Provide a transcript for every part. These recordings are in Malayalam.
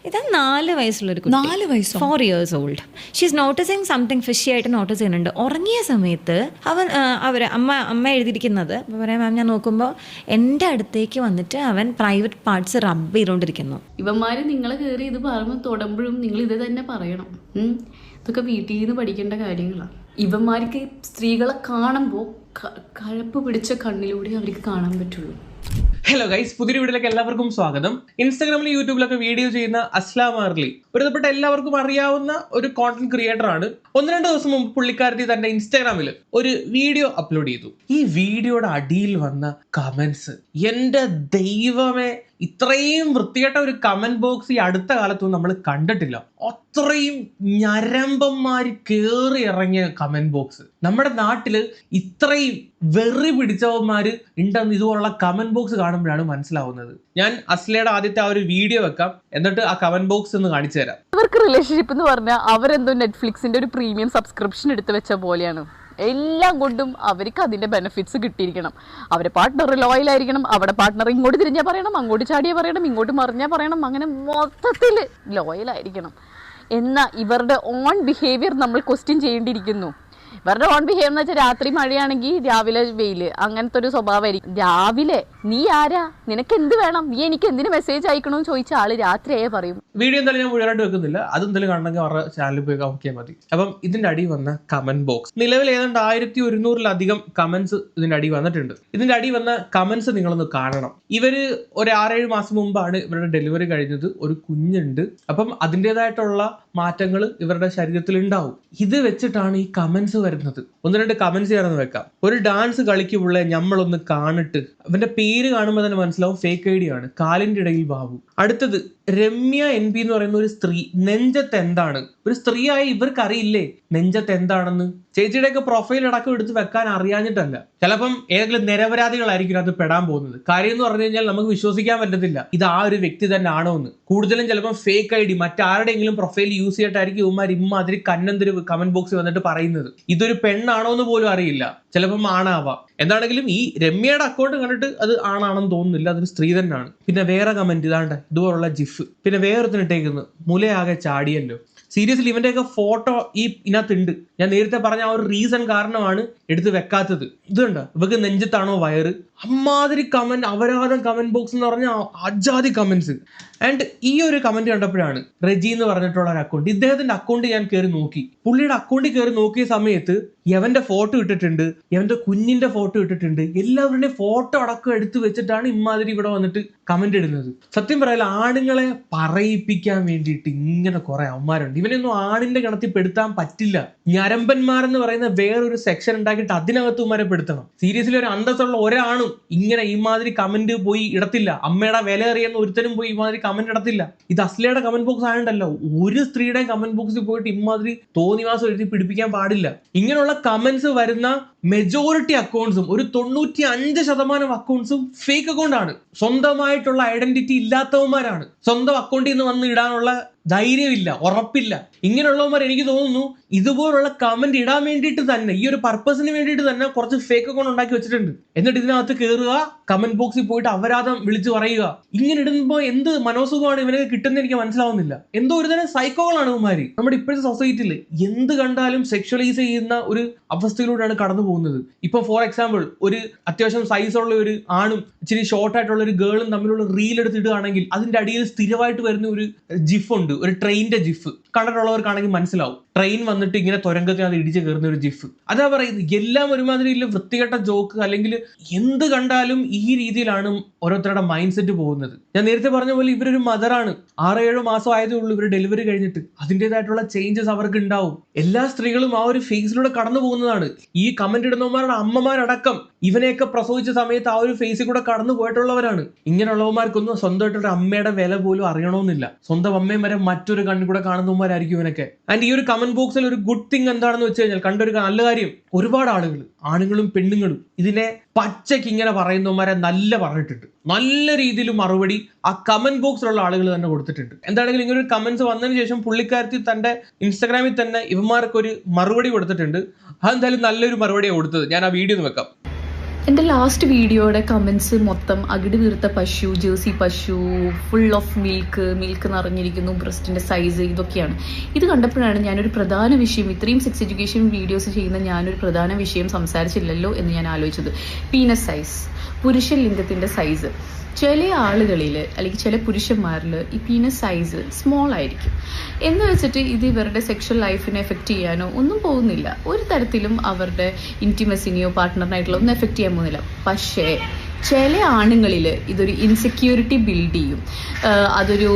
ഇത് 4 വയസ്സുള്ളൊരു കുട്ടി. 4 വയസ്സോ? 4 years old. She's noticing something fishy ആയിട്ട് നോട്ടീസ് ചെയ്യുന്നുണ്ട്. ഉറങ്ങിയ സമയത്ത് അമ്മ എഴുതിയിരിക്കുന്നത് പറയാം, മാം ഞാൻ നോക്കുമ്പോൾ എൻ്റെ അടുത്തേക്ക് വന്നിട്ട് അവൻ പ്രൈവറ്റ് പാർട്സ് റബ്ബ് ചെയ്തുകൊണ്ടിരിക്കുന്നു. ഇവന്മാർ നിങ്ങളെ കയറി ഇത് പറയുമ്പോൾ തൊടുമ്പോഴും നിങ്ങൾ ഇത് തന്നെ പറയണം. ഇതൊക്കെ വീട്ടിൽ നിന്ന് പഠിക്കേണ്ട കാര്യങ്ങളാണ്. ഇവന്മാർക്ക് സ്ത്രീകളെ കാണുമ്പോൾ കഴപ്പ് പിടിച്ച കണ്ണിലൂടെ അവർക്ക് കാണാൻ പറ്റുള്ളൂ. ഹലോ ഗൈസ്, പുതിയ വീഡിയോയിലേക്ക് എല്ലാവർക്കും സ്വാഗതം. ഇൻസ്റ്റാഗ്രാമിലും യൂട്യൂബിലൊക്കെ വീഡിയോ ചെയ്യുന്ന അസ്ലാം അർലി ഒരുപ്പെട്ട എല്ലാവർക്കും അറിയാവുന്ന ഒരു കോണ്ടന്റ് ക്രിയേറ്റർ ആണ്. 1-2 ദിവസം മുമ്പ് പുള്ളിക്കാരത്തി തന്റെ ഇൻസ്റ്റാഗ്രാമിൽ ഒരു വീഡിയോ അപ്ലോഡ് ചെയ്തു. ഈ വീഡിയോയുടെ അടിയിൽ വന്ന കമന്റ്സ്, എന്റെ ദൈവമേ, ഇത്രയും വൃത്തികെട്ട ഒരു കമന്റ് ബോക്സ് ഈ അടുത്ത കാലത്തൊന്നും നമ്മൾ കണ്ടിട്ടില്ല. അത്രയും ഞരമ്പന്മാര് കേറി ഇറങ്ങിയ കമന്റ് ബോക്സ്. നമ്മുടെ നാട്ടില് ഇത്രയും വെറി പിടിച്ചവന്മാര് ഉണ്ടെന്ന് ഇതുപോലുള്ള കമന്റ് ബോക്സ് കാണുമ്പോഴാണ് മനസ്സിലാവുന്നത്. ഞാൻ അസ്ലയുടെ ആദ്യത്തെ ആ ഒരു വീഡിയോ വെക്കാം, എന്നിട്ട് ആ കമന്റ് ബോക്സ് ഒന്ന് കാണിച്ചു തരാം. ഇവർക്ക് റിലേഷൻഷിപ്പ് എന്ന് പറഞ്ഞാൽ അവരെന്തോ നെറ്റ്ഫ്ലിക്സിന്റെ ഒരു പ്രീമിയം സബ്സ്ക്രിപ്ഷൻ എടുത്ത് വെച്ച പോലെയാണ്. എല്ലാം കൊണ്ടും അവർക്ക് അതിന്റെ ബെനിഫിറ്റ്സ് കിട്ടിയിരിക്കണം. അവരെ പാർട്ട്ണർ ലോയൽ ആയിരിക്കണം, അവിടെ പാർട്ട്ണർ ഇങ്ങോട്ട് തിരിഞ്ഞാൽ പറയണം, അങ്ങോട്ട് ചാടിയാൽ പറയണം, ഇങ്ങോട്ട് മറിഞ്ഞാൽ പറയണം, അങ്ങനെ മൊത്തത്തിൽ ലോയൽ ആയിരിക്കണം. എന്നാൽ ഇവരുടെ ഓൺ ബിഹേവിയർ നമ്മൾ ക്വസ്റ്റ്യൻ ചെയ്യേണ്ടിയിരിക്കുന്നു. ഇവരുടെ ഓൺ ബിഹേവിയർ എന്ന് വെച്ചാൽ രാത്രി മഴയാണെങ്കിൽ രാവിലെ വെയില്, അങ്ങനത്തെ ഒരു സ്വഭാവമായിരിക്കും. രാവിലെ നീ ആരാ, നിനക്ക് എന്ത് വേണം, നീ എനിക്ക് എന്തിനു മെസ്സേജ് അയക്കണമെന്ന് ചോദിച്ച ആള് രാത്രിയായേ പറയും. വീഡിയോ എന്തായാലും ഞാൻ മുഴുവനായിട്ട് വെക്കുന്നില്ല, അതെന്തായാലും കാണണമെങ്കിൽ അവരുടെ ചാനലിൽ പോയി നോക്കിയാൽ മതി. അപ്പം ഇതിന്റെ അടി വന്ന കമന്റ് ബോക്സ് നിലവിൽ ഏതാണ്ട് 1100-ലധികം കമന്റ്സ് ഇതിന്റെ അടി വന്നിട്ടുണ്ട്. ഇതിന്റെ അടി വന്ന കമന്റ്സ് നിങ്ങളൊന്ന് കാണണം. ഇവര് ഒരു 6-7 മാസം മുമ്പാണ് ഇവരുടെ ഡെലിവറി കഴിഞ്ഞത്. ഒരു കുഞ്ഞുണ്ട്. അപ്പം അതിൻ്റെതായിട്ടുള്ള മാറ്റങ്ങൾ ഇവരുടെ ശരീരത്തിൽ ഉണ്ടാവും. ഇത് വെച്ചിട്ടാണ് ഈ കമന്റ്സ് വരുന്നത്. 1-2 കമന്റ്സ് ചേർന്ന് വെക്കാം. ഒരു ഡാൻസ് കളിക്കുമ്പോൾ ഞമ്മളൊന്ന് കാണിട്ട്, അവന്റെ പേര് കാണുമ്പോൾ തന്നെ മനസ്സിലാവും ഫേക്ക് ഐഡി ആണ്. കാലിന്റെ ഇടയിൽ ബാബു. അടുത്തത് രമ്യ NP എന്ന് പറയുന്ന ഒരു സ്ത്രീ. നെഞ്ചത്ത് എന്താണ്? ഒരു സ്ത്രീയായി ഇവർക്ക് അറിയില്ലേ നെഞ്ചത്ത് എന്താണെന്ന്? ചേച്ചിയുടെ ഒക്കെ പ്രൊഫൈൽ അടക്കം എടുത്ത് വെക്കാൻ അറിയാഞ്ഞിട്ടല്ല, ചിലപ്പം ഏതെങ്കിലും നിരപരാധികളായിരിക്കും അത് പെടാൻ പോകുന്നത്. കാര്യം എന്ന് പറഞ്ഞു കഴിഞ്ഞാൽ നമുക്ക് വിശ്വസിക്കാൻ പറ്റത്തില്ല ഇത് ആ ഒരു വ്യക്തി തന്നെ ആണോ എന്ന്. കൂടുതലും ചിലപ്പോൾ ഫേക്ക് ഐഡി മറ്റാരുടെയെങ്കിലും പ്രൊഫൈൽ യൂസ് ചെയ്തിട്ടായിരിക്കും ഇവന്മാർ ഇമ്മാതിരി കന്നന്തൊരു കമന്റ് ബോക്സിൽ വന്നിട്ട് പറയുന്നത്. ഇതൊരു പെണ്ണാണോ എന്ന് പോലും അറിയില്ല, ചിലപ്പം ആണാവാം. എന്താണെങ്കിലും ഈ രമ്യയുടെ അക്കൗണ്ട് കണ്ടിട്ട് അത് ആണാണെന്ന് തോന്നുന്നില്ല, അതൊരു സ്ത്രീ തന്നെയാണ്. പിന്നെ വേറെ കമന്റ് ഇതാണ്ട് ഇതുപോലുള്ള ജിഫ്. പിന്നെ വേറൊരുത്തിനിട്ടേക്കുന്നു മുലയാകെ ചാടിയല്ലോ. സീരിയസ്ലി ഇവന്റെയൊക്കെ ഫോട്ടോ ഇതിനകത്തുണ്ട്. ഞാൻ നേരത്തെ പറഞ്ഞ ആ ഒരു റീസൺ കാരണമാണ് എടുത്ത് വെക്കാത്തത്. ഇതുണ്ട്, ഇവക്ക് നെഞ്ചത്താണോ വയറ്? അമ്മാതിരി കമന്റ്, അപരാധം കമന്റ് ബോക്സ് എന്ന് പറഞ്ഞാൽ അജാതി കമന്റ്സ്. ആൻഡ് ഈ ഒരു കമന്റ് കണ്ടപ്പോഴാണ് റെജി എന്ന് പറഞ്ഞിട്ടുള്ള ഒരു അക്കൗണ്ട്, ഇദ്ദേഹത്തിന്റെ അക്കൗണ്ട് ഞാൻ കയറി നോക്കി. പുള്ളിയുടെ അക്കൗണ്ടിൽ കയറി നോക്കിയ സമയത്ത് യവന്റെ ഫോട്ടോ ഇട്ടിട്ടുണ്ട്, യവന്റെ കുഞ്ഞിന്റെ ഫോട്ടോ ഇട്ടിട്ടുണ്ട്. എല്ലാവരുടെയും ഫോട്ടോ അടക്കം എടുത്തു വെച്ചിട്ടാണ് ഇമ്മാതിരി ഇവിടെ വന്നിട്ട് കമന്റ് ഇടുന്നത്. സത്യം പറയാല ആണുങ്ങളെ പറയിപ്പിക്കാൻ വേണ്ടിയിട്ട് ഇങ്ങനെ കുറെ അവന്മാരുണ്ട്. ഇവനൊന്നും ആണിന്റെ ഗണത്തിൽ പെടുത്താൻ പറ്റില്ല. ഞരമ്പന്മാരെന്ന് പറയുന്ന വേറൊരു സെക്ഷൻ ഉണ്ടാക്കിയിട്ട് അതിനകത്ത് ഉമ്മാരെ പെടുത്തണം. സീരിയസ്ലി ഒരു അന്തസ്സുള്ള ഒരാണും ഇങ്ങനെ ഇമാതിരി കമന്റ് പോയി ഇടത്തില്ല. അമ്മയുടെ വില അറിയുന്ന ഒരുത്തനും പോയി ഇമാതിരി കമന്റ് ഇടത്തില്ല. ഇത് അസ്ലയുടെ കമന്റ് ബോക്സ് ആയതുണ്ടല്ലോ, ഒരു സ്ത്രീയുടെയും കമന്റ് ബോക്സിൽ പോയിട്ട് ഇമാതിരി തോന്നിവാസം എഴുതി പിടിപ്പിക്കാൻ പാടില്ല. ഇങ്ങനെയുള്ള കമന്റ്സ് വരുന്ന മെജോറിറ്റി അക്കൗണ്ട്സും, ഒരു 95% അക്കൗണ്ട്സും ഫേക്ക് അക്കൗണ്ട് ആണ്. സ്വന്തമായിട്ടുള്ള ഐഡന്റിറ്റി ഇല്ലാത്തവന്മാരാണ്. സ്വന്തം അക്കൗണ്ടിൽ നിന്ന് വന്ന് ഇടാനുള്ള ധൈര്യമില്ല, ഉറപ്പില്ല. ഇങ്ങനെയുള്ളവന്മാർ എനിക്ക് തോന്നുന്നു ഇതുപോലുള്ള കമന്റ് ഇടാൻ വേണ്ടിയിട്ട് തന്നെ, ഈ ഒരു പർപ്പസിന് വേണ്ടിയിട്ട് തന്നെ കുറച്ച് ഫേക്ക് അക്കൗണ്ട് ഉണ്ടാക്കി വെച്ചിട്ടുണ്ട്. എന്നിട്ട് ഇതിനകത്ത് കയറുക, കമന്റ് ബോക്സിൽ പോയിട്ട് അപരാധം വിളിച്ചു പറയുക. ഇങ്ങനെ ഇടുമ്പോൾ എന്ത് മനോസുഖമാണ് ഇവനൊക്കെ കിട്ടുന്നത് എനിക്ക് മനസ്സിലാവുന്നില്ല. എന്തോ ഒരു തരം സൈക്കോകളാണ് ഇവന്മാര്. നമ്മുടെ ഇപ്പോഴത്തെ സൊസൈറ്റിയിൽ എന്ത് കണ്ടാലും സെക്ഷലൈസ് ചെയ്യുന്ന ഒരു അവസ്ഥയിലൂടെയാണ് കടന്നു പോകുന്നത്. ഇപ്പൊ ഫോർ എക്സാമ്പിൾ, ഒരു അത്യാവശ്യം സൈസുള്ള ഒരു ആണും ഇച്ചിരി ഷോർട്ട് ആയിട്ടുള്ള ഒരു ഗേളും തമ്മിലുള്ള റീൽ എടുത്ത് ഇടുകയാണെങ്കിൽ അതിന്റെ അടിയിൽ സ്ഥിരമായിട്ട് വരുന്ന ഒരു ജിഫ് ഉണ്ട്, ഒരു ട്രെയിനിന്റെ ജിഫ്. കണ്ടിട്ടുള്ളവർക്കാണെങ്കിൽ മനസ്സിലാവും. ട്രെയിൻ വന്നിട്ട് ഇങ്ങനെ തുരങ്കത്തിനകത്ത് ഇടിച്ച് കയറുന്ന ഒരു ജിഫ്. അതാ പറയുന്നത്, എല്ലാം ഒരുമാതിരി വൃത്തികെട്ട ജോക്ക്, അല്ലെങ്കിൽ എന്ത് കണ്ടാലും ഈ രീതിയിലാണ് ഓരോരുത്തരുടെ മൈൻഡ് സെറ്റ് പോകുന്നത്. ഞാൻ നേരത്തെ പറഞ്ഞ പോലെ ഇവരൊരു മദറാണ്. 6-7 മാസം ആയതേ ഉള്ളൂ ഇവർ ഡെലിവറി കഴിഞ്ഞിട്ട്. അതിൻ്റെതായിട്ടുള്ള ചേഞ്ചസ് അവർക്ക് ഉണ്ടാവും. എല്ലാ സ്ത്രീകളും ആ ഒരു ഫേസിലൂടെ കടന്നു പോകുന്നതാണ്. ഈ കമന്റ് ഇടുന്നവന്മാരുടെ അമ്മമാരടക്കം ഇവനെയൊക്കെ പ്രസവിച്ച സമയത്ത് ആ ഒരു ഫേസിൽ കൂടെ കടന്നു പോയിട്ടുള്ളവരാണ്. ഇങ്ങനെയുള്ളവന്മാർക്കൊന്നും സ്വന്തമായിട്ടൊരു അമ്മയുടെ വില പോലും അറിയണമെന്നില്ല. സ്വന്തം അമ്മയും വരെ മറ്റൊരു കണ്ണിൽ കൂടെ കാണുന്നവന്മാരായിരിക്കും ഇവനൊക്കെ. ആൻഡ് ഈ ഒരു കമന്റ് ബോക്സിൽ ഒരു ഗുഡ് തിങ് എന്താണെന്ന് വെച്ച് കഴിഞ്ഞാൽ, കണ്ടൊരു നല്ല കാര്യം, ഒരുപാട് ആളുകൾ, ആണുങ്ങളും പെണ്ണുങ്ങളും ഇതിനെ പച്ചയ്ക്ക് ഇങ്ങനെ പറയുന്നവന്മാരെ നല്ല പറഞ്ഞിട്ടുണ്ട്. നല്ല രീതിയിൽ മറുപടി ആ കമന്റ് ബോക്സിലുള്ള ആളുകൾ തന്നെ കൊടുത്തിട്ടുണ്ട്. എന്താണെങ്കിലും ഇങ്ങനെ ഒരു കമന്റ്സ് വന്നതിന് ശേഷം പുള്ളിക്കാരത്തി തന്റെ ഇൻസ്റ്റാഗ്രാമിൽ തന്നെ ഇവന്മാർക്ക് ഒരു മറുപടി കൊടുത്തിട്ടുണ്ട്. അതെന്തായാലും നല്ലൊരു മറുപടിയാണ് കൊടുത്തത്. ഞാൻ ആ വീഡിയോ ഒന്ന് വെക്കാം. എൻ്റെ ലാസ്റ്റ് വീഡിയോയുടെ കമൻസ് മൊത്തം അകിട് വീർത്ത പശു, ജേഴ്സി പശു, ഫുൾ ഓഫ് മിൽക്ക് നിറഞ്ഞിരിക്കുന്നു, ബ്രസ്റ്റിൻ്റെ സൈസ്, ഇതൊക്കെയാണ്. ഇത് കണ്ടപ്പോഴാണ് ഞാനൊരു പ്രധാന വിഷയം, ഇത്രയും സെക്സ് എഡ്യൂക്കേഷൻ വീഡിയോസ് ചെയ്യുന്ന ഞാനൊരു പ്രധാന വിഷയം സംസാരിച്ചില്ലല്ലോ എന്ന് ഞാൻ ആലോചിച്ചത്. പീനസ് സൈസ്, പുരുഷ ലിംഗത്തിൻ്റെ സൈസ്. ചില ആളുകളിൽ അല്ലെങ്കിൽ ചില പുരുഷന്മാരിൽ ഈ പീനസ് സൈസ് സ്മോൾ ആയിരിക്കും എന്ന് വെച്ചിട്ട് ഇത് ഇവരുടെ സെക്ഷൽ ലൈഫിനെ എഫക്റ്റ് ചെയ്യാനോ ഒന്നും പോകുന്നില്ല. ഒരു തരത്തിലും അവരുടെ ഇൻറ്റിമസിനെയോ പാർട്ട്ണറിനായിട്ടുള്ള ഒന്നും എഫക്റ്റ് ചെയ്യാൻ പോകുന്നില്ല. പക്ഷേ ചില ആണുങ്ങളിൽ ഇതൊരു ഇൻസെക്യൂരിറ്റി ബിൽഡ് ചെയ്യും. അതൊരു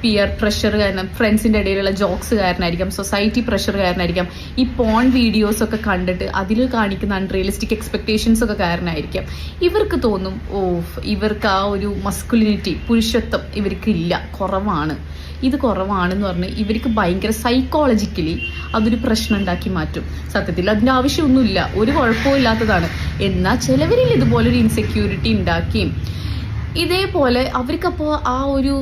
പിയർ പ്രഷർ കാരണം, ഫ്രണ്ട്സിൻ്റെ ഇടയിലുള്ള ജോക്സ് കാരണമായിരിക്കാം, സൊസൈറ്റി പ്രഷർ കാരണമായിരിക്കാം, ഈ പോൺ വീഡിയോസൊക്കെ കണ്ടിട്ട് അതിൽ കാണിക്കുന്ന അൺറിയലിസ്റ്റിക് എക്സ്പെക്റ്റേഷൻസ് ഒക്കെ കാരണമായിരിക്കാം. ഇവർക്ക് തോന്നും, ഇവർക്ക് ആ ഒരു മസ്കുലിനിറ്റി, പുരുഷത്വം ഇവർക്കില്ല, കുറവാണ്. ഇത് കുറവാണെന്ന് പറഞ്ഞ് ഇവർക്ക് ഭയങ്കര സൈക്കോളജിക്കലി അതൊരു പ്രശ്നം ഉണ്ടാക്കി മാറ്റും. സത്യത്തിൽ അതിൻ്റെ ആവശ്യമൊന്നുമില്ല, ഒരു കുഴപ്പവും ഇല്ലാത്തതാണ്. എന്നാൽ ചിലവരിൽ ഇതുപോലൊരു ഇൻസെക്യൂരിറ്റി ഉണ്ടാക്കുകയും ഇതേപോലെ അവർക്കപ്പോൾ ആ ഒരു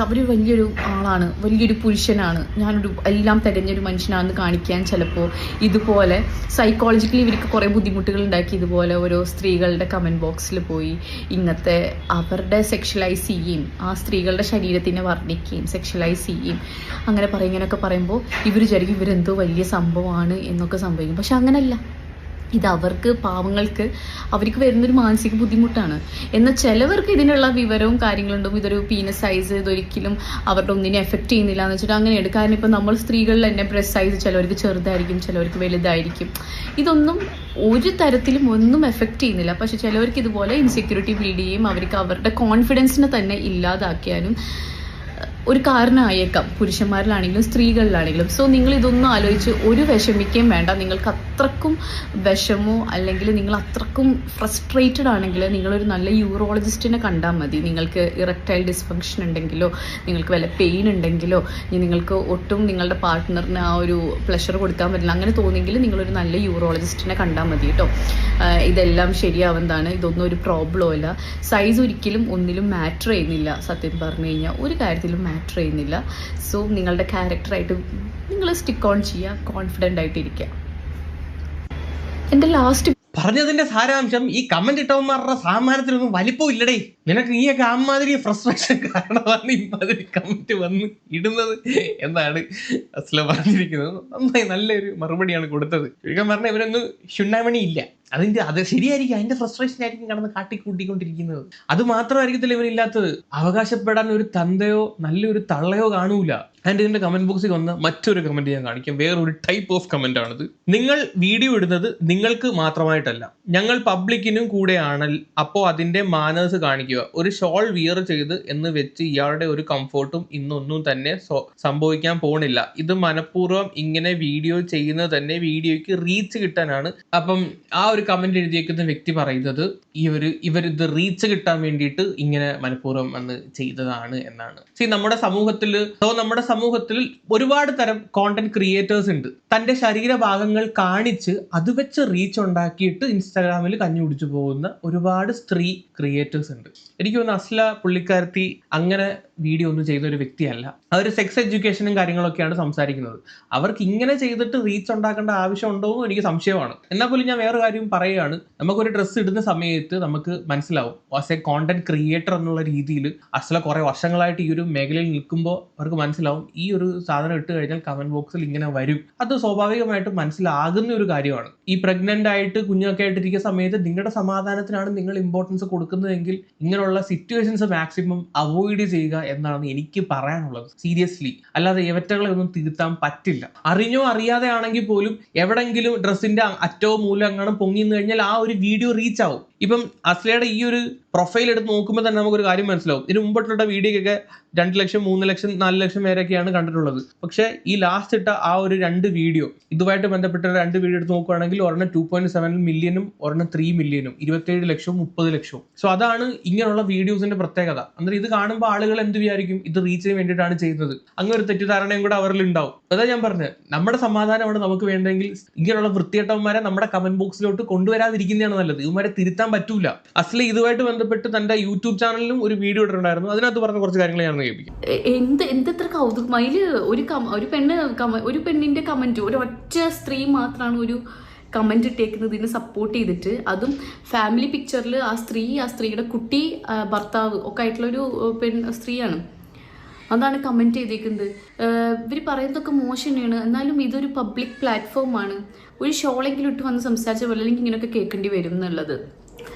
അവർ വലിയൊരു ആളാണ്, വലിയൊരു പുരുഷനാണ്, ഞാനൊരു എല്ലാം തികഞ്ഞൊരു മനുഷ്യനാണെന്ന് കാണിക്കാൻ ചിലപ്പോൾ ഇതുപോലെ സൈക്കോളജിക്കലി ഇവർക്ക് കുറേ ബുദ്ധിമുട്ടുകൾ ഉണ്ടാക്കി ഇതുപോലെ ഓരോ സ്ത്രീകളുടെ കമൻറ്റ് ബോക്സിൽ പോയി ഇങ്ങനത്തെ അവരുടെ സെക്ഷലൈസ് ചെയ്യുകയും ആ സ്ത്രീകളുടെ ശരീരത്തിനെ വർണ്ണിക്കുകയും സെക്ഷലൈസ് ചെയ്യുകയും അങ്ങനെ ഇങ്ങനെയൊക്കെ പറയുമ്പോൾ ഇവർ വിചാരിക്കും ഇവരെന്തോ വലിയ സംഭവമാണ് എന്നൊക്കെ സംഭവിക്കും. പക്ഷെ അങ്ങനെയല്ല. ഇത് അവർക്ക്, പാവങ്ങൾക്ക്, അവർക്ക് വരുന്നൊരു മാനസിക ബുദ്ധിമുട്ടാണ്. എന്നാൽ ചിലവർക്ക് ഇതിനുള്ള വിവരവും കാര്യങ്ങളുണ്ടും, ഇതൊരു പീനസ് സൈസ് ഇതൊരിക്കലും അവരുടെ ഒന്നിനെ എഫക്റ്റ് ചെയ്യുന്നില്ല എന്ന് വെച്ചിട്ട് അങ്ങനെയുണ്ട്. കാരണം ഇപ്പം നമ്മൾ സ്ത്രീകളിൽ തന്നെ ബ്രസ്റ്റ് സൈസ് ചിലവർക്ക് ചെറുതായിരിക്കും, ചിലവർക്ക് വലുതായിരിക്കും. ഇതൊന്നും ഒരു തരത്തിലും ഒന്നും എഫക്റ്റ് ചെയ്യുന്നില്ല. പക്ഷെ ചിലവർക്ക് ഇതുപോലെ ഇൻസെക്യൂരിറ്റി ബിൽഡ് ചെയ്യും, അവർക്ക് അവരുടെ കോൺഫിഡൻസിനെ തന്നെ ഇല്ലാതാക്കിയാലും ഒരു കാരണമായേക്കാം, പുരുഷന്മാരിലാണെങ്കിലും സ്ത്രീകളിലാണെങ്കിലും. സോ നിങ്ങൾ ഇതൊന്നും ആലോചിച്ച് ഒരു വിഷമിക്കുകയും വേണ്ട. നിങ്ങൾക്ക് അത്രക്കും വിഷമോ അല്ലെങ്കിൽ നിങ്ങൾ അത്രക്കും ഫ്രസ്ട്രേറ്റഡ് ആണെങ്കിൽ നിങ്ങളൊരു നല്ല യൂറോളജിസ്റ്റിനെ കണ്ടാൽ മതി. നിങ്ങൾക്ക് ഇറക്ടൈൽ ഡിസ്ഫങ്ഷൻ ഉണ്ടെങ്കിലോ, നിങ്ങൾക്ക് വല്ല പെയിൻ ഉണ്ടെങ്കിലോ, നിങ്ങൾക്ക് ഒട്ടും നിങ്ങളുടെ പാർട്ട്ണറിന് ആ ഒരു പ്ലഷർ കൊടുക്കാൻ പറ്റില്ല, അങ്ങനെ തോന്നിയെങ്കിൽ നിങ്ങളൊരു നല്ല യൂറോളജിസ്റ്റിനെ കണ്ടാൽ മതി കേട്ടോ. ഇതെല്ലാം ശരിയാവുന്നതാണ്, ഇതൊന്നും ഒരു പ്രോബ്ലം അല്ല. സൈസ് ഒരിക്കലും ഒന്നിലും മാറ്റർ ചെയ്യുന്നില്ല. സത്യം പറഞ്ഞു കഴിഞ്ഞാൽ ഒരു കാര്യത്തിലും മാറ്റർ ചെയ്യുന്നില്ല. സോ നിങ്ങളുടെ ക്യാരക്ടറായിട്ട് നിങ്ങൾ സ്റ്റിക്ക് ഓൺ ചെയ്യുക, കോൺഫിഡൻ്റ് ആയിട്ടിരിക്കുക. എൻ്റെ ലാസ്റ്റ് പറഞ്ഞതിന്റെ സാരാംശം, ഈ കമന്റ് ഇട്ടവന്മാരുടെ സാമാനത്തിനൊന്നും വലിപ്പം ഇല്ലടേ. നിനക്ക് നീയൊക്കെ അമ്മാതിരി ഫ്രസ്ട്രേഷൻ കാരണമാണ് ഇമാതിരി കമന്റ് വന്ന് ഇടുന്നത് എന്നാണ് അസ്ല പറഞ്ഞിരിക്കുന്നത്. നന്നായി, നല്ലൊരു മറുപടിയാണ് കൊടുത്തത്. ചുരുക്കം പറഞ്ഞാൽ ഇവരൊന്നും ശുണ്ണാമണി ഇല്ല. അത് ശരിയായിരിക്കും, അതിന്റെ ഫ്രസ്ട്രേഷൻ ആയിരിക്കും കടന്ന് കാട്ടിക്കൂട്ടിക്കൊണ്ടിരിക്കുന്നത്. അത് മാത്രമായിരിക്കത്തില്ല ഇവരില്ലാത്തത്. അവകാശപ്പെടാൻ ഒരു തന്തയോ നല്ലൊരു തള്ളയോ കാണൂല. ആൻഡ് ഇതിന്റെ കമന്റ് ബോക്സിൽ വന്ന മറ്റൊരു കമന്റ് ഞാൻ കാണിക്കാം. വേറൊരു ടൈപ്പ് ഓഫ് കമന്റ് ആണിത്. നിങ്ങൾ വീഡിയോ ഇടുന്നത് നിങ്ങൾക്ക് മാത്രമായിട്ടല്ല, ഞങ്ങൾ പബ്ലിക്കിനും കൂടെയാണ്. അപ്പോൾ അതിന്റെ മാനേഴ്സ് കാണിക്കുക. ഒരു ഷോൾ വിയർ ചെയ്ത് എന്ന് വെച്ച് ഇയാളുടെ ഒരു കംഫോർട്ടും ഇന്നൊന്നും തന്നെ സംഭവിക്കാൻ പോണില്ല. ഇത് മനഃപൂർവ്വം ഇങ്ങനെ വീഡിയോ ചെയ്യുന്നത് തന്നെ വീഡിയോയ്ക്ക് റീച്ച് കിട്ടാനാണ്. അപ്പം ആ ഒരു കമന്റ് എഴുതിയേക്കുന്ന വ്യക്തി പറയുന്നത് ഇവരിത് റീച്ച് കിട്ടാൻ വേണ്ടിയിട്ട് ഇങ്ങനെ മനഃപൂർവ്വം വന്ന് ചെയ്തതാണ് എന്നാണ്. നമ്മുടെ സമൂഹത്തിൽ ഒരുപാട് തരം കോണ്ടന്റ് ക്രിയേറ്റേഴ്സ് ഉണ്ട്. തന്റെ ശരീരഭാഗങ്ങൾ കാണിച്ച് അത് വെച്ച് റീച്ച് ഉണ്ടാക്കിയിട്ട് ഇൻസ്റ്റാഗ്രാമിൽ കഞ്ഞി കുടിച്ചു പോകുന്ന ഒരുപാട് സ്ത്രീ ക്രിയേറ്റേഴ്സ് ഉണ്ട്. എനിക്ക് തോന്നുന്നു അസ്ല പുള്ളിക്കാരത്തി അങ്ങനെ വീഡിയോ ഒന്നും ചെയ്ത ഒരു വ്യക്തിയല്ല. അവർ സെക്സ് എഡ്യൂക്കേഷനും കാര്യങ്ങളൊക്കെയാണ് സംസാരിക്കുന്നത്. അവർക്ക് ഇങ്ങനെ ചെയ്തിട്ട് റീച്ച് ഉണ്ടാക്കേണ്ട ആവശ്യമുണ്ടോ എന്ന് എനിക്ക് സംശയമാണ്. എന്നാൽ പോലും ഞാൻ വേറെ കാര്യം പറയുകയാണ്. നമുക്കൊരു ഡ്രസ്സ് ഇടുന്ന സമയത്ത് നമുക്ക് മനസ്സിലാവും, ആസ് എ കോണ്ടന്റ് ക്രിയേറ്റർ എന്നുള്ള രീതിയിൽ അസ്ല കുറെ വർഷങ്ങളായിട്ട് ഈ ഒരു മേഖലയിൽ നിൽക്കുമ്പോൾ അവർക്ക് മനസ്സിലാവും ഈ ഒരു സാധനം ഇട്ട് കഴിഞ്ഞാൽ കമന്റ് ബോക്സിൽ ഇങ്ങനെ വരും. അത് സ്വാഭാവികമായിട്ടും മനസ്സിലാകുന്ന ഒരു കാര്യമാണ്. ഈ പ്രഗ്നന്റ് ആയിട്ട് കുഞ്ഞൊക്കെ ആയിട്ടിരിക്കുന്ന സമയത്ത് നിങ്ങളുടെ സമാധാനത്തിനാണ് നിങ്ങൾ ഇമ്പോർട്ടൻസ് കൊടുക്കുന്നതെങ്കിൽ ഇങ്ങനെയുള്ള സിറ്റുവേഷൻസ് മാക്സിമം അവോയ്ഡ് ചെയ്യുക എന്നാണ് എനിക്ക് പറയാനുള്ളത്. സീരിയസ്ലി. അല്ലാതെ ഇവറ്റകളെ ഒന്നും തിരുത്താൻ പറ്റില്ല. അറിഞ്ഞോ അറിയാതെ ആണെങ്കിൽ പോലും എവിടെങ്കിലും ഡ്രസ്സിന്റെ അറ്റവും മൂലം അങ്ങനെ പൊങ്ങിന്ന് കഴിഞ്ഞാൽ ആ ഒരു വീഡിയോ റീച്ച് ആവും. ഇപ്പം അസ്ലയുടെ ഈ ഒരു പ്രൊഫൈൽ എടുത്ത് നോക്കുമ്പോൾ തന്നെ നമുക്കൊരു കാര്യം മനസ്സിലാവും. ഇതിന് മുമ്പോട്ടുള്ള വീഡിയോക്കൊക്കെ 2 ലക്ഷം 3 ലക്ഷം 4 ലക്ഷം പേരൊക്കെയാണ് കണ്ടിട്ടുള്ളത്. പക്ഷെ ഈ ലാസ്റ്റ് ഇട്ട ആ ഒരു 2 വീഡിയോ, ഇതുമായിട്ട് ബന്ധപ്പെട്ട 2 വീഡിയോ എടുത്ത് നോക്കുകയാണെങ്കിൽ ഒരെണ്ണം 2.7 മില്യനും ഒരെണ്ണം 3 മില്യനും 27 ലക്ഷവും 30 ലക്ഷവും. സോ അതാണ് ഇങ്ങനെയുള്ള വീഡിയോസിന്റെ പ്രത്യേകത. അന്നേരം ഇത് കാണുമ്പോൾ ആളുകൾ എന്ത് വിചാരിക്കും, ഇത് റീച്ചിന് വേണ്ടിയിട്ടാണ് ചെയ്യുന്നത്. അങ്ങനെ ഒരു തെറ്റിദ്ധാരണയും കൂടെ അവരിൽ ഉണ്ടാവും. അതാ ഞാൻ പറഞ്ഞത്, നമ്മുടെ സമാധാനമാണ് നമുക്ക് വേണ്ടെങ്കിൽ ഇങ്ങനെയുള്ള വൃത്തികെട്ടവന്മാരെ നമ്മുടെ കമന്റ് ബോക്സിലോട്ട് കൊണ്ടുവരാതിരിക്കുന്നതാണ് നല്ലത്. ഇവന്മാരെ തിരുത്താൻ പറ്റൂല. അസ്ല ഇതുമായിട്ട് ബന്ധപ്പെട്ട് തന്റെ യൂട്യൂബ് ചാനലിലും ഒരു വീഡിയോ ഇട്ടിട്ടുണ്ടായിരുന്നു. അതിനകത്ത് പറഞ്ഞ കുറച്ച് കാര്യങ്ങൾ ഞാൻ കേൾപ്പിക്കും. എന്തെത്ര കൗതുകം. അതിൽ ഒരു പെണ്ണിന്റെ കമന്റ്, ഒരു ഒറ്റ സ്ത്രീ മാത്രമാണ് ഒരു കമൻറ്റ് ഇട്ടേക്കുന്നതിന് സപ്പോർട്ട് ചെയ്തിട്ട്, അതും ഫാമിലി പിക്ചറിൽ ആ സ്ത്രീയുടെ കുട്ടി, ഭർത്താവ് ഒക്കെ ആയിട്ടുള്ളൊരു സ്ത്രീയാണ്. അതാണ് കമൻറ്റ് ചെയ്തേക്കുന്നത്. ഇവർ പറയുന്നതൊക്കെ മോശം തന്നെയാണ്, എന്നാലും ഇതൊരു പബ്ലിക് പ്ലാറ്റ്ഫോമാണ്. ഒരു ഷോളെങ്കിലും ഇട്ട് വന്ന് സംസാരിച്ച പോലെ അല്ലെങ്കിൽ ഇങ്ങനെയൊക്കെ കേൾക്കേണ്ടി വരും എന്നുള്ളത്.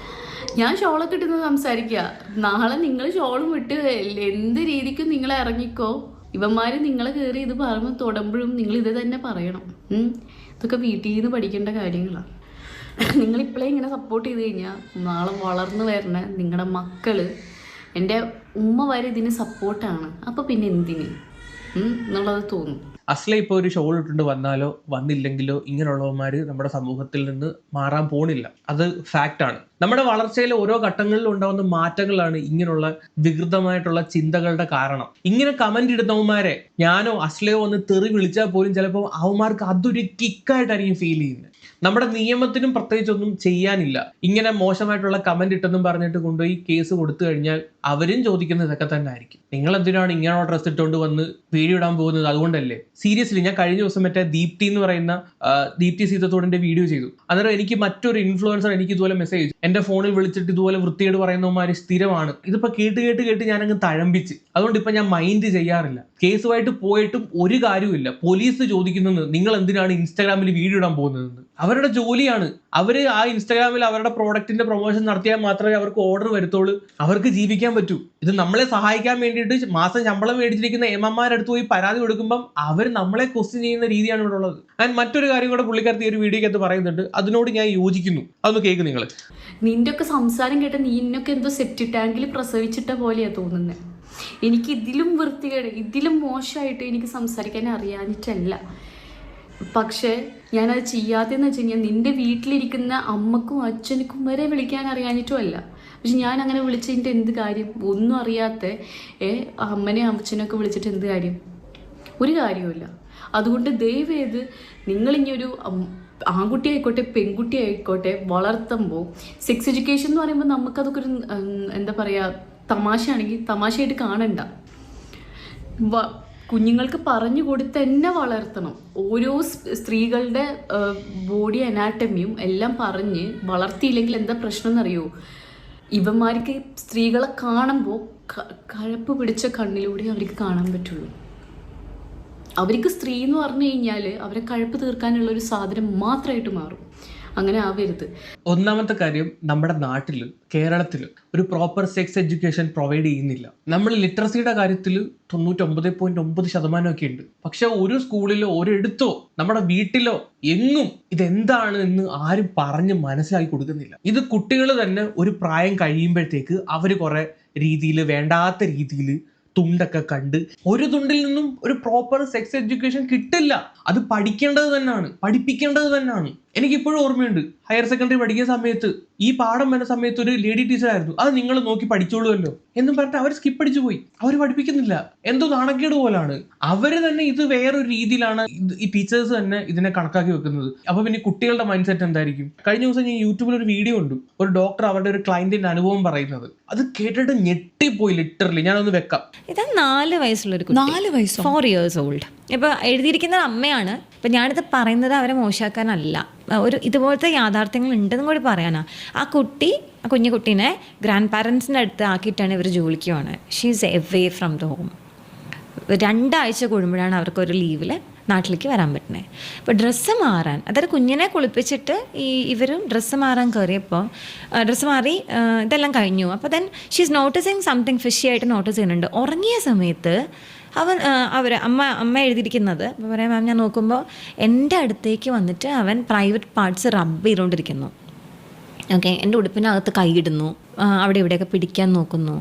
ഞാൻ ഷോളൊക്കെ ഇട്ടുന്ന സംസാരിക്കുക, നാളെ നിങ്ങൾ ഷോളും ഇട്ട് എന്ത് രീതിക്കും നിങ്ങൾ ഇറങ്ങിക്കോ. ഇവന്മാർ നിങ്ങളെ കയറി ഇത് പറയുമ്പോൾ തുടങ്ങുമ്പോഴും നിങ്ങൾ ഇത് തന്നെ പറയണം. ഇതൊക്കെ വീട്ടിൽ നിന്ന് പഠിക്കേണ്ട കാര്യങ്ങളാണ്. നിങ്ങളിപ്പോഴേ ഇങ്ങനെ സപ്പോർട്ട് ചെയ്ത് കഴിഞ്ഞാൽ നാളെ വളർന്നു വരണ നിങ്ങളുടെ മക്കൾ, എൻ്റെ ഉമ്മ വരെ ഇതിന് സപ്പോർട്ടാണ്, അപ്പോൾ പിന്നെ എന്തിന് എന്നുള്ളത് തോന്നും. അസ്ല ഇപ്പോൾ ഒരു ഷോൾ ഇട്ടുകൊണ്ട് വന്നാലോ വന്നില്ലെങ്കിലോ ഇങ്ങനെയുള്ളവന്മാർ നമ്മുടെ സമൂഹത്തിൽ നിന്ന് മാറാൻ പോണില്ല. അത് ഫാക്റ്റാണ്. നമ്മുടെ വളർച്ചയിലെ ഓരോ ഘട്ടങ്ങളിലും ഉണ്ടാകുന്ന മാറ്റങ്ങളാണ് ഇങ്ങനെയുള്ള വികൃതമായിട്ടുള്ള ചിന്തകളുടെ കാരണം. ഇങ്ങനെ കമന്റ് ഇടുന്നവന്മാരെ ഞാനോ അസ്ലയോ ഒന്ന് തെറി വിളിച്ചാൽ പോലും ചിലപ്പോൾ അവന്മാർക്ക് അതൊരു കിക്കായിട്ടായിരിക്കും ഫീൽ ചെയ്യുന്നത്. നമ്മുടെ നിയമത്തിനും പ്രത്യേകിച്ചൊന്നും ചെയ്യാനില്ല. ഇങ്ങനെ മോശമായിട്ടുള്ള കമന്റ് ഇട്ടെന്നും പറഞ്ഞിട്ട് കൊണ്ടുപോയി കേസ് കൊടുത്തു കഴിഞ്ഞാൽ അവരും ചോദിക്കുന്നത് ഇതൊക്കെ തന്നെ ആയിരിക്കും. നിങ്ങൾ എന്തിനാണ് ഇങ്ങനെയുള്ള ഡ്രസ്സ് ഇട്ടുകൊണ്ട് വന്ന് വീഡിയോ ഇടാൻ പോകുന്നത്? അതുകൊണ്ടല്ലേ. സീരിയസ്ലി, ഞാൻ കഴിഞ്ഞ ദിവസം മറ്റേ ദീപ്തി എന്ന് പറയുന്ന ദീപ്തി സീതത്തോടിന്റെ വീഡിയോ ചെയ്തു. അന്നേരം എനിക്ക് മറ്റൊരു ഇൻഫ്ലുവൻസർ എനിക്ക് ഇതുപോലെ മെസ്സേജ്, എന്റെ ഫോണിൽ വിളിച്ചിട്ട് ഇതുപോലെ വൃത്തിയോട് പറയുന്നവന്മാര് സ്ഥിരമാണ്. ഇതിപ്പോ കേട്ട് ഞാനങ്ങ് തഴമ്പിച്ച്. അതുകൊണ്ട് ഇപ്പൊ ഞാൻ മൈൻഡ് ചെയ്യാറില്ല. കേസുമായിട്ട് പോയിട്ടും ഒരു കാര്യമില്ല. പോലീസ് ചോദിക്കുന്നത് നിങ്ങൾ എന്തിനാണ് ഇൻസ്റ്റാഗ്രാമിൽ വീഡിയോ ഇടാൻ പോകുന്നതെന്ന്. അവരുടെ ജോലിയാണ്. അവര് ആ ഇൻസ്റ്റാഗ്രാമിൽ അവരുടെ പ്രോഡക്റ്റിന്റെ പ്രൊമോഷൻ നടത്തിയാൽ മാത്രമേ അവർക്ക് ഓർഡർ വരുത്തുള്ളൂ, അവർക്ക് ജീവിക്കാൻ പറ്റൂ. ഇത് നമ്മളെ സഹായിക്കാൻ വേണ്ടിയിട്ട് മാസം ശമ്പളം മേടിച്ചിരിക്കുന്ന എമ്മമാരടുത്ത് പോയി പരാതി കൊടുക്കുമ്പം അവർ നമ്മളെ ക്വസ്റ്റ്യൻ ചെയ്യുന്ന രീതിയാണ് ഇവിടെ ഉള്ളത്. ആൻഡ് മറ്റൊരു കാര്യം കൂടെ പുള്ളിക്കാരത്തി ഒരു വീഡിയോക്കകത്ത് പറയുന്നുണ്ട്, അതിനോട് ഞാൻ യോജിക്കുന്നു. അതൊന്ന് കേൾക്കും നിങ്ങൾ. നിന്റെ ഒക്കെ സംസാരം കേട്ട നീനൊക്കെ എന്തോ സെപ്റ്റി ടാങ്കിൽ പ്രസവിച്ചിട്ട പോലെയാണ് തോന്നുന്നത്. എനിക്ക് ഇതിലും വൃത്തികേട്, ഇതിലും മോശമായിട്ട് എനിക്ക് സംസാരിക്കാൻ അറിയാഞ്ഞിട്ടല്ല. പക്ഷേ ഞാനത് ചെയ്യാത്തതെന്ന് വെച്ച് കഴിഞ്ഞാൽ നിൻ്റെ വീട്ടിലിരിക്കുന്ന അമ്മക്കും അച്ഛനക്കും വരെ വിളിക്കാൻ അറിയാഞ്ഞിട്ടും അല്ല. പക്ഷെ ഞാൻ അങ്ങനെ വിളിച്ചതിൻ്റെ എന്ത് കാര്യം? ഒന്നും അറിയാത്ത അമ്മനെയും അച്ഛനൊക്കെ വിളിച്ചിട്ട് എന്ത് കാര്യം? ഒരു കാര്യവുമില്ല. അതുകൊണ്ട് ദയവേത് നിങ്ങളിങ്ങൊരു ആൺകുട്ടി ആയിക്കോട്ടെ പെൺകുട്ടി ആയിക്കോട്ടെ വളർത്തുമ്പോൾ സെക്സ് എഡ്യൂക്കേഷൻ എന്ന് പറയുമ്പോൾ നമുക്കതൊക്കെ ഒരു എന്താ പറയുക, തമാശയാണെങ്കിൽ തമാശയായിട്ട് കാണണ്ട. കുഞ്ഞുങ്ങൾക്ക് പറഞ്ഞു കൊടുത്ത് തന്നെ വളർത്തണം. ഓരോ സ്ത്രീകളുടെ ബോഡി അനാട്ടമിയും എല്ലാം പറഞ്ഞ് വളർത്തിയില്ലെങ്കിൽ എന്താ പ്രശ്നം എന്നറിയോ? ഇവന്മാർക്ക് സ്ത്രീകളെ കാണുമ്പോൾ കഴപ്പ് പിടിച്ച കണ്ണിലൂടെ അവർക്ക് കാണാൻ പറ്റുള്ളൂ. അവർക്ക് സ്ത്രീ എന്ന് പറഞ്ഞു കഴിഞ്ഞാൽ അവരെ കഴപ്പ് തീർക്കാനുള്ള ഒരു സാധനം മാത്രമായിട്ട് മാറും. അങ്ങനെ ആവരുത്. ഒന്നാമത്തെ കാര്യം, നമ്മുടെ നാട്ടിൽ കേരളത്തിൽ ഒരു പ്രോപ്പർ സെക്സ് എഡ്യൂക്കേഷൻ പ്രൊവൈഡ് ചെയ്യുന്നില്ല. നമ്മൾ ലിറ്ററസിയുടെ കാര്യത്തിൽ 99.9% ഒക്കെ ഉണ്ട്. പക്ഷെ ഒരു സ്കൂളിലോ ഒരിടത്തോ നമ്മുടെ വീട്ടിലോ എങ്ങും ഇതെന്താണ് എന്ന് ആരും പറഞ്ഞ് മനസ്സിലാക്കി കൊടുക്കുന്നില്ല. ഇത് കുട്ടികൾ തന്നെ ഒരു പ്രായം കഴിയുമ്പോഴത്തേക്ക് അവർ കുറെ രീതിയിൽ വേണ്ടാത്ത രീതിയിൽ തുണ്ടൊക്കെ കണ്ട് ഒരു തുണ്ടിൽ നിന്നും ഒരു പ്രോപ്പർ സെക്സ് എഡ്യൂക്കേഷൻ കിട്ടില്ല. അത് പഠിക്കേണ്ടത് തന്നെയാണ്, പഠിപ്പിക്കേണ്ടത് തന്നെയാണ്. എനിക്കിപ്പോഴും ഓർമ്മയുണ്ട്, ഹയർ സെക്കൻഡറി പഠിക്കുന്ന സമയത്ത് ഈ പാഠം വരുന്ന സമയത്ത് ഒരു ലേഡി ടീച്ചർ ആയിരുന്നു. അത് നിങ്ങൾ നോക്കി പഠിച്ചോളൂല്ലോ എന്നും പറഞ്ഞിട്ട് അവർ സ്കിപ്പ് അടിച്ചു പോയി. അവർ പഠിപ്പിക്കുന്നില്ല. എന്തോ നാണക്കേട് പോലാണ്. അവര് തന്നെ ഇത് വേറൊരു രീതിയിലാണ് ഈ ടീച്ചേഴ്സ് തന്നെ ഇതിനെ കണക്കാക്കി വെക്കുന്നത്. അപ്പൊ പിന്നെ കുട്ടികളുടെ മൈൻഡ് സെറ്റ് എന്തായിരിക്കും? കഴിഞ്ഞ ദിവസം ഞാൻ യൂട്യൂബിൽ ഒരു വീഡിയോ ഉണ്ട്, ഒരു ഡോക്ടർ അവരുടെ ഒരു ക്ലയന്റിന്റെ അനുഭവം പറയുന്നത്. അത് കേട്ടിട്ട് ഞെട്ടിപ്പോയി ലിറ്ററലി. ഞാനൊന്ന് വെക്കാം. ഇത് 4 വയസ്സുള്ളൊരു 4 വയസ്സ് 4 years old. ഇപ്പൊ എഴുതിയിരിക്കുന്ന അമ്മയാണ്. ഇപ്പൊ ഞാനിത് പറയുന്നത് അവരെ മോശമാക്കാനല്ല, ഒരു ഇതുപോലത്തെ യാഥാർത്ഥ്യങ്ങൾ ഉണ്ടെന്നും കൂടി പറയാനാ. ആ കുഞ്ഞു കുട്ടീനെ ഗ്രാൻഡ് പാരൻസിൻ്റെ അടുത്ത് ആക്കിയിട്ടാണ് ഇവർ ജോലിക്ക് പോകണത്. She is away from the home. 2 ആഴ്ച കൂടുമ്പോഴാണ് അവർക്കൊരു ലീവിൽ നാട്ടിലേക്ക് വരാൻ പറ്റുന്നത്. ഇപ്പോൾ ഡ്രസ്സ് മാറാൻ, അതായത് കുഞ്ഞിനെ കുളിപ്പിച്ചിട്ട് ഇവരും ഡ്രസ്സ് മാറാൻ കയറിയപ്പോൾ ഡ്രസ്സ് മാറി ഇതെല്ലാം കഴിഞ്ഞു. അപ്പോൾ then she is noticing something fishy ആയിട്ട് നോട്ടീസ് ചെയ്യുന്നുണ്ട്. ഉറങ്ങിയ സമയത്ത് അമ്മ എഴുതിയിരിക്കുന്നത് പറയാം, മാം ഞാൻ നോക്കുമ്പോൾ എൻ്റെ അടുത്തേക്ക് വന്നിട്ട് അവൻ പ്രൈവറ്റ് പാർട്സ് റബ്ബ് ചെയ്തുകൊണ്ടിരിക്കുന്നു. ഓക്കെ, എൻ്റെ ഉടുപ്പിനകത്ത് കൈയിടുന്നു, അവിടെ ഇവിടെയൊക്കെ പിടിക്കാൻ നോക്കുന്നു.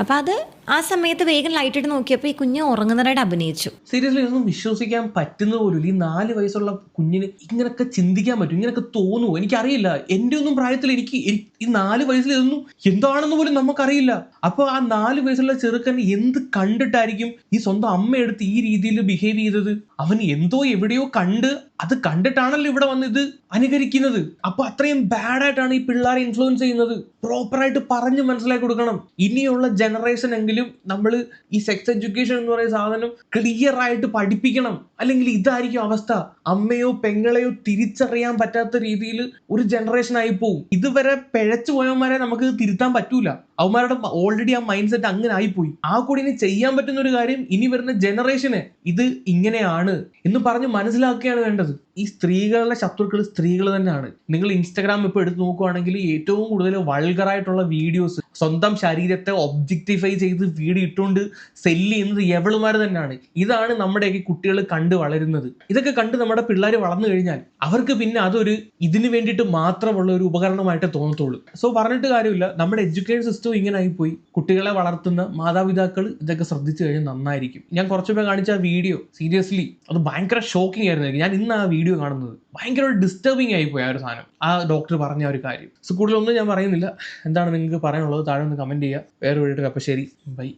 അപ്പോൾ അത് ആ സമയത്ത് വേഗം ലൈറ്റ് ഇട്ട് നോക്കിയപ്പോൾ ഈ കുഞ്ഞ് ഉറങ്ങുന്നതായിട്ട് അഭിനയിച്ചു. സീരിയസ്ലി ഇതൊന്നും വിശ്വസിക്കാൻ പറ്റുന്ന പോലും. ഈ 4 വയസ്സുള്ള കുഞ്ഞിന് ഇങ്ങനൊക്കെ ചിന്തിക്കാൻ പറ്റും, ഇങ്ങനൊക്കെ തോന്നുമോ? എനിക്കറിയില്ല. എൻ്റെ ഒന്നും പ്രായത്തിൽ എനിക്ക് ഈ 4 വയസ്സിൽ ഇതൊന്നും എന്താണെന്ന് പോലും നമുക്കറിയില്ല. അപ്പോൾ ആ 4 വയസ്സുള്ള ചെറുക്കൻ എന്ത് കണ്ടിട്ടായിരിക്കും ഈ സ്വന്തം അമ്മയെടുത്ത് ഈ രീതിയിൽ ബിഹേവ് ചെയ്തത്? അവൻ എന്തോ എവിടെയോ കണ്ട്, അത് കണ്ടിട്ടാണല്ലോ ഇവിടെ വന്ന് ഇത് അനുകരിക്കുന്നത്. അപ്പൊ അത്രയും ബാഡായിട്ടാണ് ഈ പിള്ളേരെ ഇൻഫ്ലുവൻസ് ചെയ്യുന്നത്. പ്രോപ്പറായിട്ട് പറഞ്ഞ് മനസ്സിലാക്കി കൊടുക്കണം. ഇനിയുള്ള ജനറേഷൻ എങ്കിലും ആണെങ്കിലും നമ്മൾ ഈ സെക്സ് എഡ്യൂക്കേഷൻ എന്ന് പറയുന്ന സാധനം ക്ലിയർ ആയിട്ട് പഠിപ്പിക്കണം. അല്ലെങ്കിൽ ഇതായിരിക്കും അവസ്ഥ, അമ്മയോ പെങ്ങളെയോ തിരിച്ചറിയാൻ പറ്റാത്ത രീതിയിൽ ഒരു ജനറേഷൻ ആയി പോകും. ഇതുവരെ പിഴച്ചു പോയവന്മാരെ നമുക്ക് തിരുത്താൻ പറ്റൂല. അവന്മാരുടെ ഓൾറെഡി ആ മൈൻഡ് സെറ്റ് അങ്ങനെ ആയിപ്പോയി. ആ കൂടി ഇനി ചെയ്യാൻ പറ്റുന്ന ഒരു കാര്യം ഇനി വരുന്ന ജനറേഷന് ഇത് ഇങ്ങനെയാണ് എന്ന് പറഞ്ഞ് മനസ്സിലാക്കുകയാണ് വേണ്ടത്. ഈ സ്ത്രീകളുടെ ശത്രുക്കൾ സ്ത്രീകൾ തന്നെയാണ്. നിങ്ങൾ ഇൻസ്റ്റാഗ്രാം ഇപ്പോൾ എടുത്ത് നോക്കുവാണെങ്കിൽ ഏറ്റവും കൂടുതൽ വൾഗറായിട്ടുള്ള വീഡിയോസ്, സ്വന്തം ശരീരത്തെ ഒബ്ജക്ടിഫൈ ചെയ്ത് വീഡിയോ ഇട്ടുകൊണ്ട് സെല്ല് ചെയ്യുന്നത് എവളുമാർ തന്നെയാണ്. ഇതാണ് നമ്മുടെയൊക്കെ കുട്ടികൾ കണ്ട് വളരുന്നത്. ഇതൊക്കെ കണ്ട് നമ്മുടെ പിള്ളേർ വളർന്നു കഴിഞ്ഞാൽ അവർക്ക് പിന്നെ അതൊരു ഇതിന് വേണ്ടിയിട്ട് മാത്രമുള്ള ഒരു ഉപകരണമായിട്ട് തോന്നത്തുള്ളൂ. സോ പറഞ്ഞിട്ട് കാര്യമില്ല, നമ്മുടെ എഡ്യൂക്കേഷൻ സിസ്റ്റം ഇങ്ങനെ ആയിപ്പോയി. കുട്ടികളെ വളർത്തുന്ന മാതാപിതാക്കൾ ഇതൊക്കെ ശ്രദ്ധിച്ചു കഴിഞ്ഞാൽ നന്നായിരിക്കും. ഞാൻ കുറച്ചുപേർ കാണിച്ച ആ വീഡിയോ സീരിയസ്ലി അത് ഭയങ്കര ഷോക്കിംഗ് ആയിരുന്നു. ഞാൻ ഇന്ന് ആ വീഡിയോ കാണുന്നത് ഭയങ്കര ഡിസ്റ്റർബിങ് ആയിപ്പോയി ആ ഒരു സാധനം, ആ ഡോക്ടർ പറഞ്ഞ ഒരു കാര്യം. സോ കൂടുതലൊന്നും ഞാൻ പറയുന്നില്ല. എന്താണ് നിങ്ങൾക്ക് പറയാനുള്ളത് താഴെ ഒന്ന് കമന്റ് ചെയ്യുക. വേറെ വീഡിയോ. അപ്പോൾ ശരി, ബൈ.